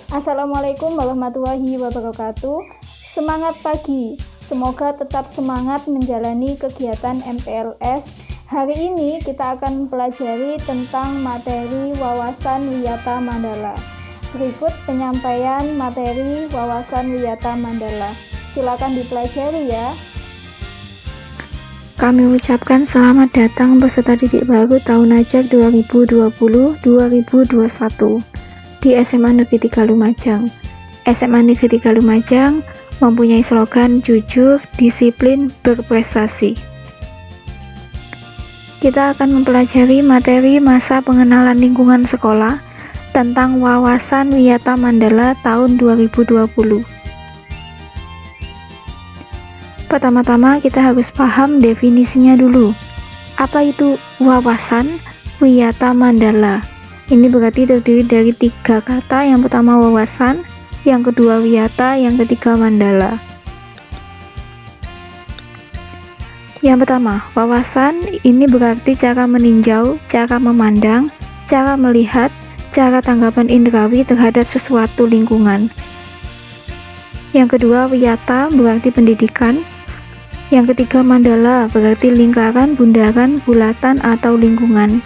Assalamualaikum warahmatullahi wabarakatuh. Semangat pagi, semoga tetap semangat menjalani kegiatan MPLS. Hari ini kita akan mempelajari tentang materi wawasan Wiyata Mandala. Berikut penyampaian materi wawasan Wiyata Mandala. Silakan dipelajari ya. Kami ucapkan selamat datang peserta didik baru tahun ajar 2020-2021 di SMA Negeri 3 Lumajang. SMA Negeri 3 Lumajang mempunyai slogan jujur, disiplin, berprestasi. Kita akan mempelajari materi masa pengenalan lingkungan sekolah tentang wawasan Wiyata Mandala tahun 2020. Pertama-tama kita harus paham definisinya dulu. Apa itu wawasan Wiyata Mandala? Ini berarti terdiri dari 3 kata. Yang pertama wawasan, yang kedua wiyata, yang ketiga mandala. Yang pertama, wawasan ini berarti cara meninjau, cara memandang, cara melihat, cara tanggapan indrawi terhadap sesuatu lingkungan. Yang kedua, wiyata berarti pendidikan. Yang ketiga, mandala berarti lingkaran, bundaran, bulatan, atau lingkungan.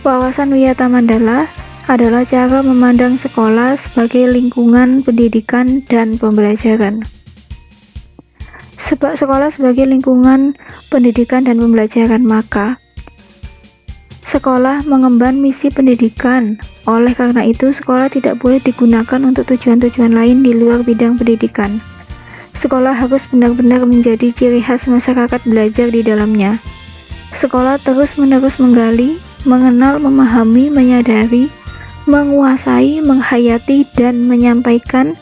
Wawasan Wiyata Mandala adalah cara memandang sekolah sebagai lingkungan pendidikan dan pembelajaran. Sebab sekolah sebagai lingkungan pendidikan dan pembelajaran, maka sekolah mengemban misi pendidikan. Oleh karena itu, sekolah tidak boleh digunakan untuk tujuan-tujuan lain di luar bidang pendidikan. Sekolah harus benar-benar menjadi ciri khas masyarakat belajar di dalamnya. Sekolah terus-menerus menggali, mengenal, memahami, menyadari, menguasai, menghayati, dan menyampaikan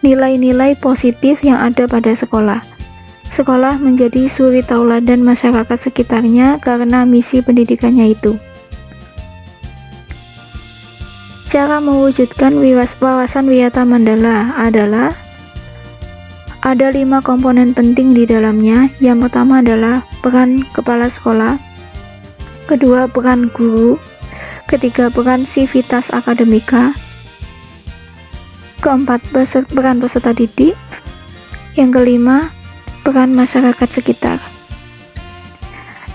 nilai-nilai positif yang ada pada sekolah. Sekolah menjadi suri tauladan masyarakat sekitarnya karena misi pendidikannya itu. Cara mewujudkan wawasan Wiyata Mandala adalah ada 5 komponen penting di dalamnya. Yang pertama adalah peran kepala sekolah, kedua peran guru, ketiga peran sivitas akademika, keempat peran peserta didik, yang kelima peran masyarakat sekitar.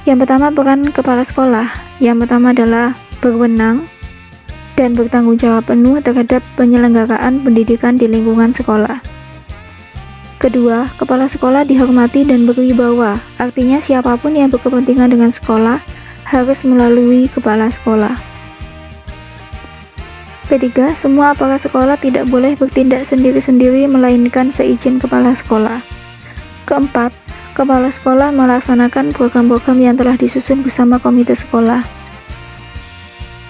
Yang pertama peran kepala sekolah. Yang pertama adalah berwenang dan bertanggung jawab penuh terhadap penyelenggaraan pendidikan di lingkungan sekolah. Kedua, kepala sekolah dihormati dan berwibawa, artinya siapapun yang berkepentingan dengan sekolah harus melalui kepala sekolah. Ketiga, semua aparat sekolah tidak boleh bertindak sendiri-sendiri melainkan seizin kepala sekolah. Keempat, kepala sekolah melaksanakan program-program yang telah disusun bersama komite sekolah.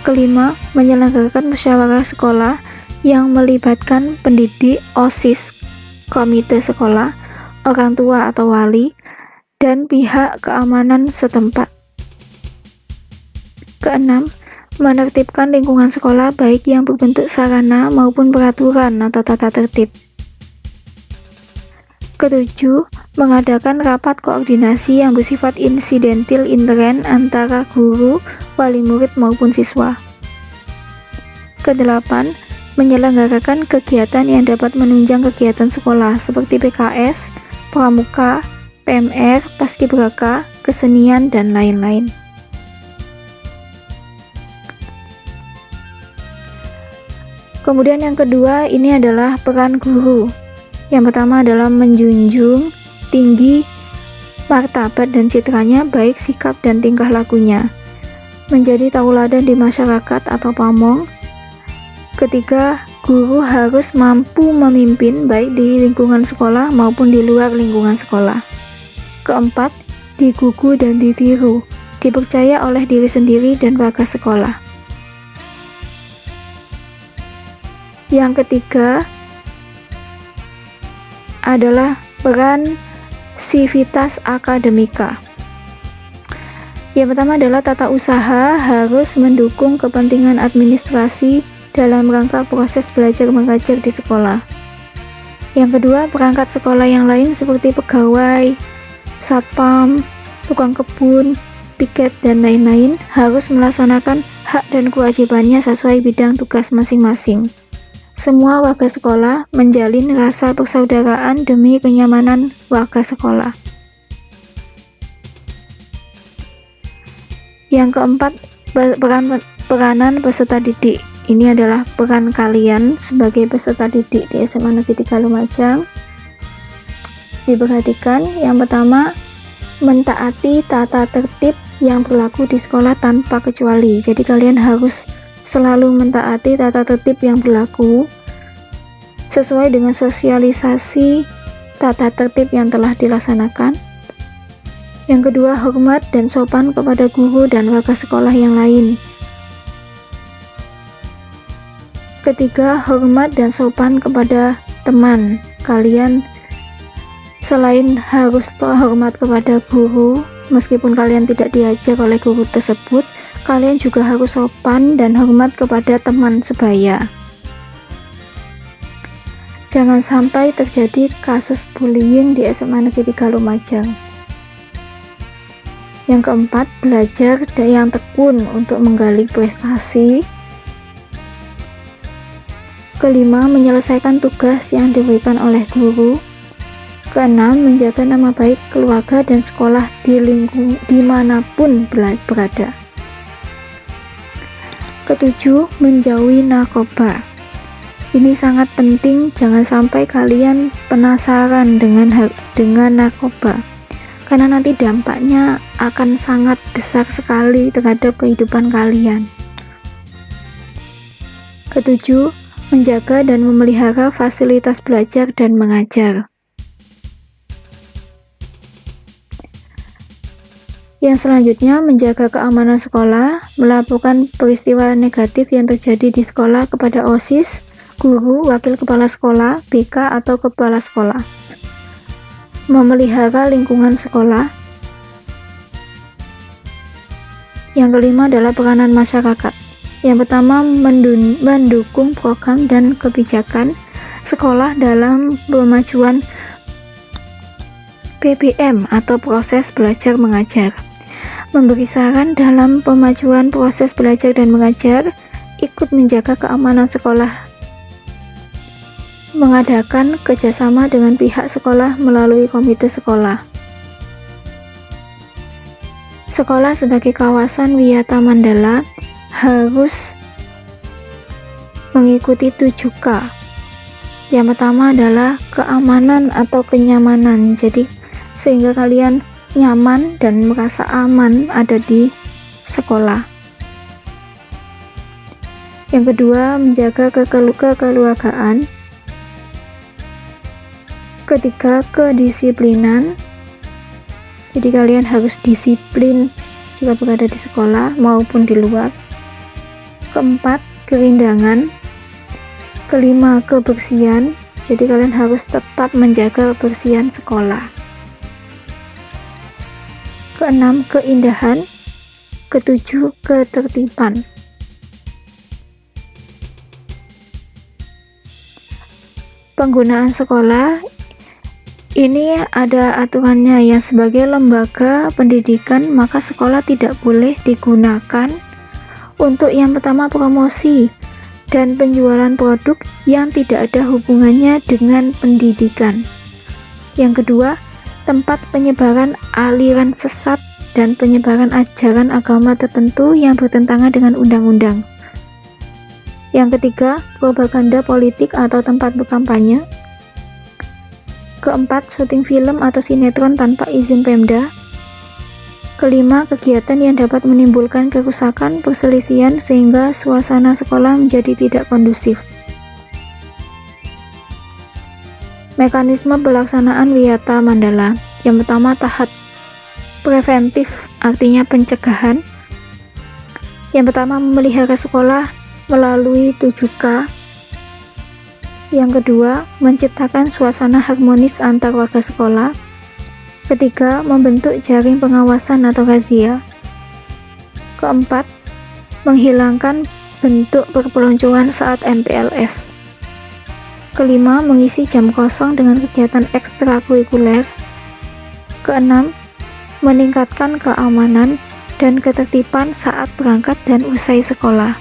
Kelima, menyelenggarakan musyawarah sekolah yang melibatkan pendidik, OSIS, komite sekolah, orang tua atau wali, dan pihak keamanan setempat. Keenam, menertibkan lingkungan sekolah baik yang berbentuk sarana maupun peraturan atau tata tertib. Ketujuh, mengadakan rapat koordinasi yang bersifat insidentil intern antara guru, wali murid maupun siswa. Kedelapan, menyelenggarakan kegiatan yang dapat menunjang kegiatan sekolah seperti PKS, pramuka, PMR, paskibraka, kesenian, dan lain-lain. Kemudian yang kedua ini adalah peran guru. Yang pertama adalah menjunjung tinggi martabat dan citranya, baik sikap dan tingkah lakunya, menjadi tauladan di masyarakat atau pamong. Ketiga, guru harus mampu memimpin baik di lingkungan sekolah maupun di luar lingkungan sekolah. Keempat, digugu dan ditiru, dipercaya oleh diri sendiri dan warga sekolah. Yang ketiga adalah peran sivitas akademika. Yang pertama adalah tata usaha harus mendukung kepentingan administrasi dalam rangka proses belajar mengajar di sekolah. Yang kedua, perangkat sekolah yang lain seperti pegawai, satpam, tukang kebun, piket, dan lain-lain harus melaksanakan hak dan kewajibannya sesuai bidang tugas masing-masing. semua warga sekolah menjalin rasa persaudaraan demi kenyamanan warga sekolah. Yang keempat, peranan peserta didik. Ini adalah peran kalian sebagai peserta didik di SMA Negeri 3 Lumajang. Diperhatikan, yang pertama, mentaati tata tertib yang berlaku di sekolah tanpa kecuali. Jadi kalian harus selalu mentaati tata tertib yang berlaku sesuai dengan sosialisasi tata tertib yang telah dilaksanakan. Yang kedua, hormat dan sopan kepada guru dan warga sekolah yang lain. Ketiga, hormat dan sopan kepada teman. Kalian selain harus hormat kepada guru, meskipun kalian tidak diajar oleh guru tersebut, kalian juga harus sopan dan hormat kepada teman sebaya. Jangan sampai terjadi kasus bullying di SMA Negeri 3 Lumajang. Yang keempat, belajar yang tekun untuk menggali prestasi. Kelima, menyelesaikan tugas yang diberikan oleh guru. Keenam, menjaga nama baik keluarga dan sekolah dimanapun berada. Ketujuh, menjauhi narkoba. Ini sangat penting, jangan sampai kalian penasaran dengan narkoba, karena nanti dampaknya akan sangat besar sekali terhadap kehidupan kalian. Ketujuh, menjaga dan memelihara fasilitas belajar dan mengajar. Yang selanjutnya, menjaga keamanan sekolah, melaporkan peristiwa negatif yang terjadi di sekolah kepada OSIS, guru, wakil kepala sekolah, BK atau kepala sekolah. Memelihara lingkungan sekolah. Yang kelima adalah peranan masyarakat. Yang pertama, mendukung program dan kebijakan sekolah dalam pemajuan PBM atau proses belajar mengajar. Memberi saran dalam pemajuan proses belajar dan mengajar, ikut menjaga keamanan sekolah. Mengadakan kerjasama dengan pihak sekolah melalui komite sekolah. Sekolah sebagai kawasan wisata Mandala harus mengikuti 7K. Yang pertama adalah keamanan atau kenyamanan. Jadi sehingga kalian nyaman dan merasa aman ada di sekolah. Yang kedua, menjaga kekeluargaan. Ketiga, kedisiplinan. Jadi kalian harus disiplin jika berada di sekolah maupun di luar. Keempat, kerindangan. Kelima, kebersihan. Jadi kalian harus tetap menjaga kebersihan sekolah. Keenam, keindahan. Ketujuh, ketertiban. Penggunaan sekolah ini ada aturannya ya, sebagai lembaga pendidikan maka sekolah tidak boleh digunakan untuk yang pertama promosi dan penjualan produk yang tidak ada hubungannya dengan pendidikan. Yang kedua, tempat penyebaran aliran sesat dan penyebaran ajaran agama tertentu yang bertentangan dengan undang-undang. Yang ketiga, propaganda politik atau tempat berkampanye. Keempat, syuting film atau sinetron tanpa izin Pemda. Kelima, kegiatan yang dapat menimbulkan kerusakan, perselisihan sehingga suasana sekolah menjadi tidak kondusif. Mekanisme pelaksanaan Wiyata Mandala. Yang pertama, tahap preventif, artinya pencegahan. Yang pertama, memelihara sekolah melalui 7K. Yang kedua, menciptakan suasana harmonis antar warga sekolah. Ketiga, membentuk jaring pengawasan atau razia. Keempat, menghilangkan bentuk perpeloncoan saat MPLS. Kelima, mengisi jam kosong dengan kegiatan ekstrakurikuler. Keenam, meningkatkan keamanan dan ketertiban saat berangkat dan usai sekolah.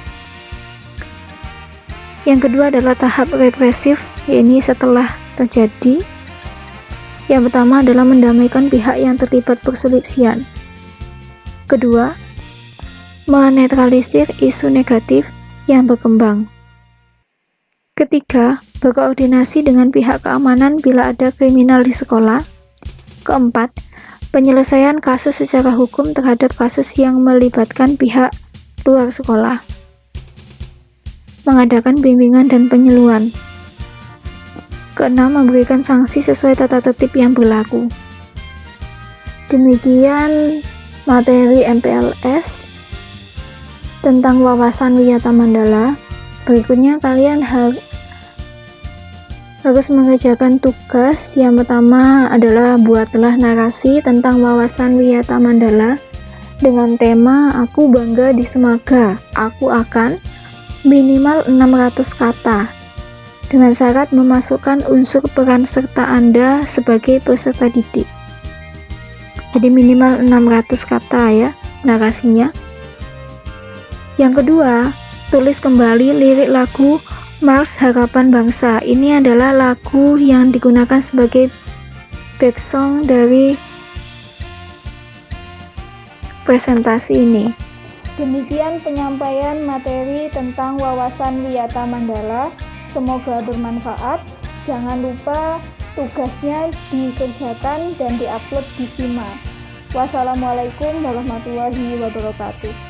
Yang kedua adalah tahap represif, yaitu setelah terjadi. Yang pertama adalah mendamaikan pihak yang terlibat perselisihan. Kedua, menetralisir isu negatif yang berkembang. Ketiga, berkoordinasi dengan pihak keamanan bila ada kriminal di sekolah. Keempat, penyelesaian kasus secara hukum terhadap kasus yang melibatkan pihak luar sekolah. Mengadakan bimbingan dan penyuluhan. Keenam, memberikan sanksi sesuai tata tertib yang berlaku. Demikian materi MPLS tentang wawasan Wiyata Mandala. Berikutnya kalian harus mengerjakan tugas. Yang pertama adalah buatlah narasi tentang wawasan Wiyata Mandala dengan tema Aku Bangga di Semaga. Aku akan minimal 600 kata. Dengan syarat memasukkan unsur peran serta Anda sebagai peserta didik. Jadi minimal 600 kata ya narasinya. Yang kedua, tulis kembali lirik lagu Mars Harapan Bangsa. Ini adalah lagu yang digunakan sebagai back song dari presentasi ini. Demikian penyampaian materi tentang wawasan Wiyata Mandala. Semoga bermanfaat. Jangan lupa tugasnya dikerjakan dan diupload di SIMA. Wassalamualaikum warahmatullahi wabarakatuh.